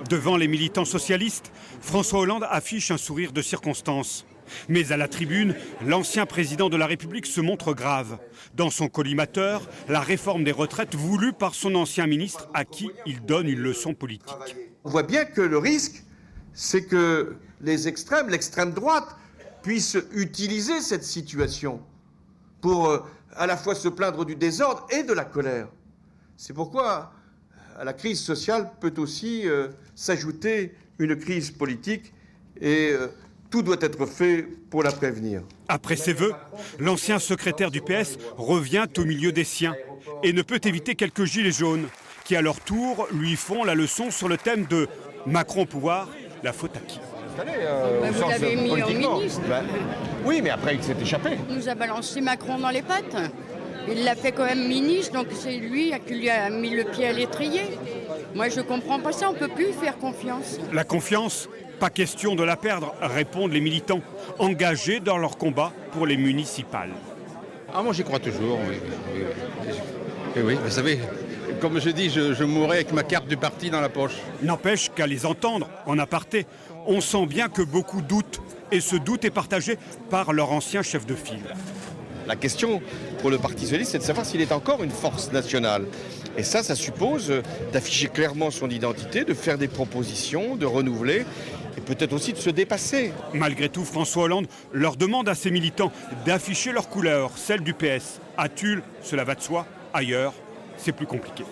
Devant les militants socialistes, François Hollande affiche un sourire de circonstance. Mais à la tribune, l'ancien président de la République se montre grave. Dans son collimateur, la réforme des retraites voulue par son ancien ministre à qui il donne une leçon politique. On voit bien que le risque, c'est que les extrêmes, l'extrême droite, puissent utiliser cette situation pour à la fois se plaindre du désordre et de la colère. C'est pourquoi à la crise sociale peut aussi s'ajouter une crise politique et tout doit être fait pour la prévenir. Après ses vœux, l'ancien secrétaire du PS revient au milieu des siens et ne peut éviter quelques gilets jaunes qui, à leur tour, lui font la leçon sur le thème de Macron au pouvoir, la faute à qui ? Vous l'avez mis en ministre. Oui, mais après, il s'est échappé. Il nous a balancé Macron dans les pattes. Il l'a fait quand même ministre, donc c'est lui qui lui a mis le pied à l'étrier. Moi, je ne comprends pas ça, on ne peut plus faire confiance. La confiance, pas question de la perdre, répondent les militants, engagés dans leur combat pour les municipales. Ah, moi, j'y crois toujours, oui. Et oui, vous savez, comme je dis, je mourrai avec ma carte du parti dans la poche. N'empêche qu'à les entendre, en aparté, on sent bien que beaucoup doutent. Et ce doute est partagé par leur ancien chef de file. La question pour le Parti socialiste, c'est de savoir s'il est encore une force nationale. Et ça suppose d'afficher clairement son identité, de faire des propositions, de renouveler et peut-être aussi de se dépasser. Malgré tout, François Hollande leur demande à ses militants d'afficher leur couleur, celle du PS. À Tulle, cela va de soi. Ailleurs, c'est plus compliqué.